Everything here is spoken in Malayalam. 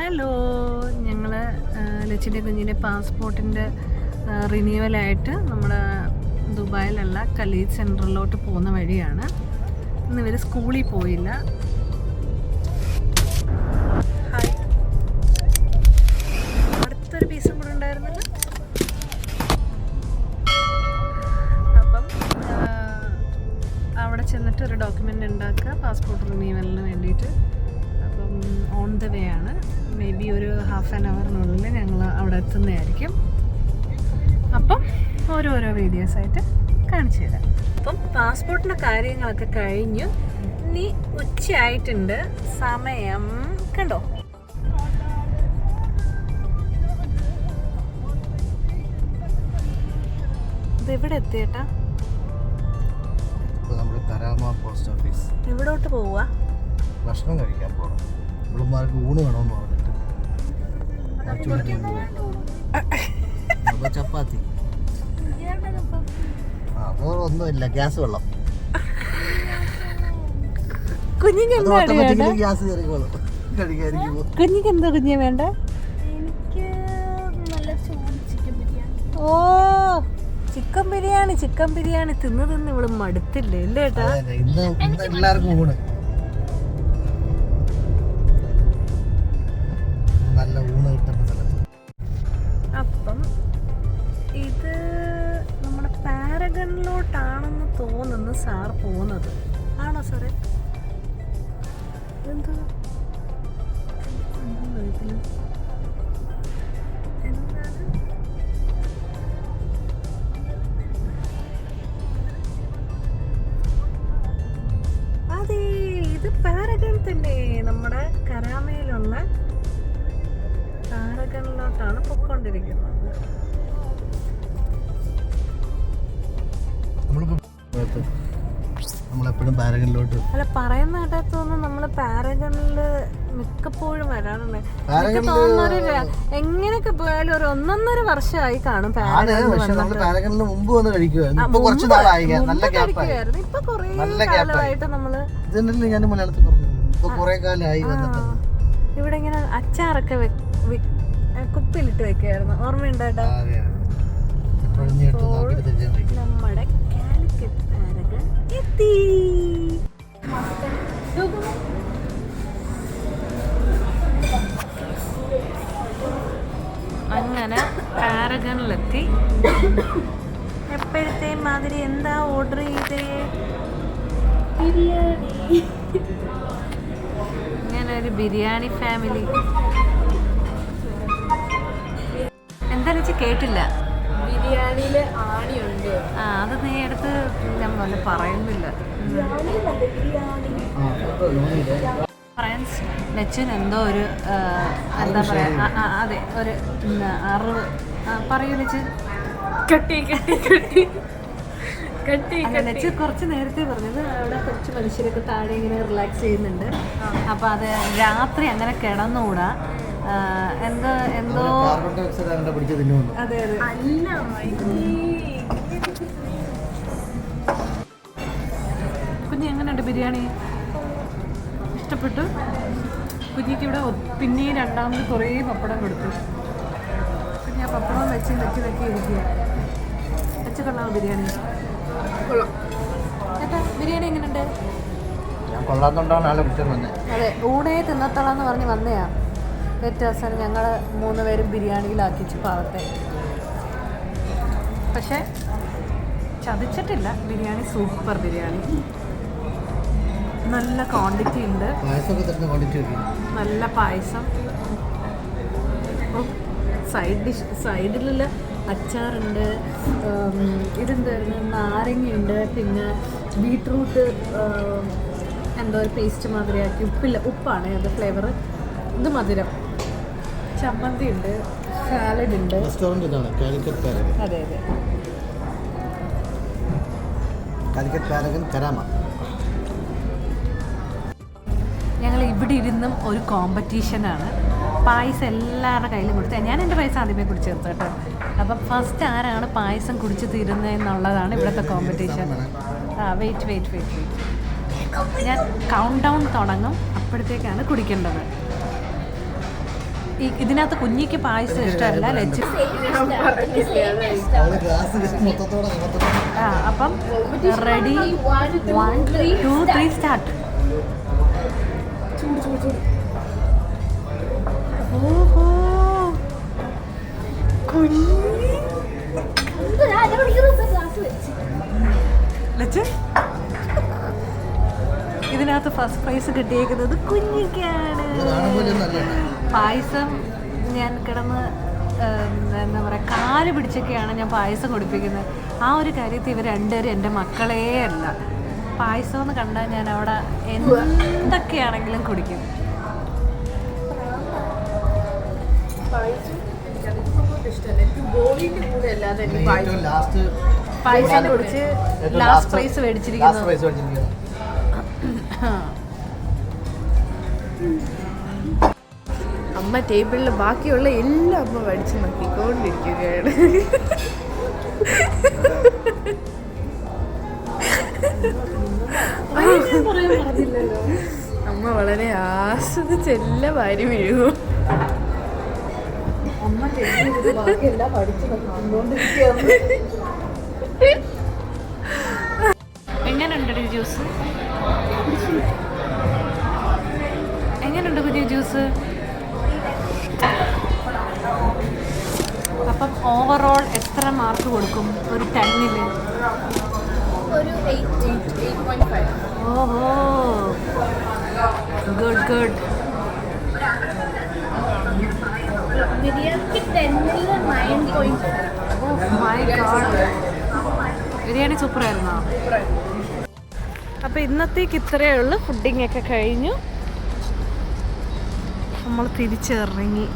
ഹലോ, ഞങ്ങൾ ലച്ചിൻ്റെ കുഞ്ഞിൻ്റെ പാസ്പോർട്ടിൻ്റെ റിന്യൂവലായിട്ട് നമ്മുടെ ദുബായിലുള്ള ഖലീജ് സെൻറ്ററിലോട്ട് പോകുന്ന വഴിയാണ്. ഇന്ന് ഇവർ സ്കൂളിൽ പോയില്ല. ഹായ്, അടുത്തൊരു പീസും കൂടെ ഉണ്ടായിരുന്നല്ലോ. അപ്പം അവിടെ ചെന്നിട്ട് ഒരു ഡോക്യുമെൻ്റ് ഉണ്ടാക്കുക പാസ്പോർട്ട് റിന്യൂവലിന് വേണ്ടിയിട്ട്. അപ്പം ഓൺ ദ വേ ആണ്. മേ ബി ഒരു ഹാഫ് ആൻ അവറിനുള്ളിൽ ഞങ്ങൾ അവിടെ എത്തുന്നതായിരിക്കും. അപ്പം ഓരോരോ വീഡിയോസായിട്ട് കാണിച്ചു തരാം. അപ്പം പാസ്പോർട്ടിൻ്റെ കാര്യങ്ങളൊക്കെ കഴിഞ്ഞു. ഇനി ഉച്ചയായിട്ടുണ്ട്. സമയം കണ്ടോ? ഇത് എവിടെ എത്തിയേട്ടാ? Post office. എവിടോട്ട് പോവുക? ഭക്ഷണം കഴിക്കാൻ പോകണം. ഇവിടുമാർക്ക് ഊണ് വേണമെന്ന് പറഞ്ഞിട്ട് ചപ്പാത്തി. അതൊന്നുമില്ല, ഗ്യാസ് വെള്ളം. കുഞ്ഞിക്ക് എന്താ ഗ്യാസ് കയറിക്കോളും. കുഞ്ഞിക്ക് എന്താ കുഞ്ഞെ വേണ്ട? ഓ, ചിക്കൻ ബിരിയാണി തിന്ന് തിന്ന് ഇവിടെ മടുത്തില്ലേ അല്ലേ ഏട്ടാ? എല്ലാവർക്കും ഊണ്, നല്ല ഊണ് കിട്ടുന്ന സ്ഥലത്ത്. അപ്പം ഇത് നമ്മുടെ പാരഗണിലോട്ടാണെന്ന് തോന്നുന്നു സാർ പോകുന്നത്. ആണോ സാറേ? എന്താ അതെ, ഇത് പാരഗൺ തന്നെ. നമ്മുടെ കരാമയിലുള്ള പാരഗണിലോട്ടാണ് പൊയ്ക്കൊണ്ടിരിക്കുന്നത്. നമ്മളെപ്പോഴും പാരഗണിലോട്ട് അല്ല, പറയുന്ന കേട്ടാത്തോന്നും നമ്മള് പാരഗണില് മിക്കപ്പോഴും വരാറുണ്ട്. എനിക്ക് തോന്നുന്നൊരു എങ്ങനെയൊക്കെ പോയാലും ഒരു 1.5 വർഷമായി കാണും പാരഗണിൽ. മുമ്പ് വന്ന് കഴിക്കുമായിരുന്നു. ഇപ്പൊ കൊറേ കാലമായിട്ട് നമ്മള് ഞാൻ മലയാളത്തിൽ പറഞ്ഞു. ഇപ്പൊ കൊറേ കാലമായി ഇവിടെ ഇങ്ങനെ അച്ചാറൊക്കെ കുപ്പിയിലിട്ട് വെക്കായിരുന്നു. ഓർമ്മയുണ്ടേട്ടാ? നമ്മുടെ കാലിക്കറ്റ് പാരഗൺ എത്തി. അങ്ങനെ പാരഗണിലെത്തി. എപ്പോഴത്തെ മാതിരി എന്താ ഓർഡർ ചെയ്തേ? ബിരിയാണി. ഇങ്ങനെ ഒരു ബിരിയാണി ഫാമിലി. എന്താണെന്ന് വെച്ചാൽ കേട്ടില്ല. ബിരിയാണിയില് ആണിയുണ്ട്. അത് നീ എടുത്ത് ഞാൻ വല്ല പറയുന്നില്ല. ഫ്രണ്ട്സ്, ലച്ചിന് എന്തോ ഒരു എന്താ പറയുക, അതെ, ഒരു അറിവ് പറയൂ ലച്ച്. ലച്ച് കുറച്ച് നേരത്തെ പറഞ്ഞത് അവിടെ കുറച്ച് മനുഷ്യരൊക്കെ താഴെ ഇങ്ങനെ റിലാക്സ് ചെയ്യുന്നുണ്ട്. അപ്പം അത് രാത്രി അങ്ങനെ കിടന്നുകൂടാ. എന്തോ അതെ അതെ. കുഞ്ഞ് എങ്ങനെയുണ്ട് ബിരിയാണി? ഇഷ്ടപ്പെട്ടു? കുഞ്ഞിക്ക് ഇവിടെ പിന്നെയും രണ്ടാമത് കുറേ പപ്പടം കൊടുത്തു. പിന്നെ ആ പപ്പടം വെച്ച് ഇരിക്കുക. വെച്ച് കൊള്ളാമോ ബിരിയാണി? ഏട്ടാ, ബിരിയാണി എങ്ങനെയുണ്ട്? അതെ, ഊണേ തിന്നത്തോളാന്ന് പറഞ്ഞ് വന്നയാ. ഏറ്റവും അവസാനം ഞങ്ങൾ 3 പേരും ബിരിയാണിയിലാക്കിച്ചു പാവത്തെ. പക്ഷെ ചതിച്ചിട്ടില്ല. ബിരിയാണി സൂപ്പർ ബിരിയാണി. നല്ല ക്വാണ്ടിറ്റി ഉണ്ട്. നല്ല പായസം. സൈഡ് ഡിഷ്, സൈഡിലുള്ള അച്ചാറുണ്ട്. ഇതെന്തായിരുന്നു, നാരങ്ങയുണ്ട്. പിന്നെ ബീട്രൂട്ട് എന്തോ ഒരു പേസ്റ്റ് മാതിരിയാക്കി. ഉപ്പാണ് അത് ഫ്ലേവർ. ഇത് മധുരം. ചമ്മന്തി ഉണ്ട്, സാലഡ് ഉണ്ട്. അതെ അതെ, ഞങ്ങൾ ഇവിടെ ഇരുന്നും ഒരു കോമ്പറ്റീഷനാണ്. പായസം എല്ലാവരുടെ കയ്യിലും കൊടുത്ത് ഞാൻ എൻ്റെ പൈസ ആദ്യമേ കുടിച്ച് തീർത്തു കേട്ടോ. അപ്പം ഫസ്റ്റ് ആരാണ് പായസം കുടിച്ച് തീരുന്നതെന്നുള്ളതാണ് ഇവിടുത്തെ കോമ്പറ്റീഷൻ. വെയിറ്റ് ഞാൻ കൗണ്ട് ഡൗൺ തുടങ്ങും. അപ്പോഴത്തേക്കാണ് കുടിക്കേണ്ടത്. ഇതിനകത്ത് കുഞ്ഞിക്ക് പായസം ഇഷ്ടമല്ല, ലച്ചു. അവള് ഗ്ലാസ് മൊത്തത്തോടെ അപ്പം റെഡി 1 2 3 സ്റ്റാർട്ട്. ഓഹോ കുഞ്ഞി ലച്ചു, ഇതിനകത്ത് ഫസ്റ്റ് പ്രൈസ് കിട്ടിയേക്കുന്നത് കുഞ്ഞിക്കാണ്. പായസം ഞാൻ കിടന്ന് എന്താ പറയുക, കാല് പിടിച്ചൊക്കെയാണ് ഞാൻ പായസം കുടിപ്പിക്കുന്നത്. ആ ഒരു കാര്യത്തിൽ ഇവർ രണ്ടുപേരും എൻ്റെ മക്കളേ അല്ല. പായസം എന്ന് കണ്ടാൽ ഞാൻ അവിടെ എന്തൊക്കെയാണെങ്കിലും കുടിക്കും. പായസം കുടിച്ച് ലാസ്റ്റ് പ്രൈസ് മേടിച്ചിരിക്കുന്നു. അമ്മ ടേബിളിൽ ബാക്കിയുള്ള എല്ലാം അമ്മ പഠിച്ചു നോക്കിക്കൊണ്ടിരിക്കുകയാണ്. അമ്മ വളരെ ആസ്വദിച്ച് എല്ലാ വാരി വീഴും. എങ്ങനെയുണ്ട് ജ്യൂസ്? എങ്ങനെയുണ്ട് പുതിയ ജ്യൂസ്? അപ്പം ഓവറോൾ എത്ര മാർക്ക് കൊടുക്കും ഒരു 10-ൽ? ഒരു 8.5. ഓഹോ, ഗുഡ് ഗുഡ്. ബിരിയാണിക്ക് 10-ൽ 9.5. മൈ ഗോഡ്, ബിരിയാണി സൂപ്പറായിരുന്നോ? അപ്പോൾ ഇന്നത്തേക്ക് ഇത്രയേ ഉള്ളൂ. ഫുഡിങ് ഒക്കെ കഴിഞ്ഞു, നമ്മൾ തിരിച്ചിറങ്ങി.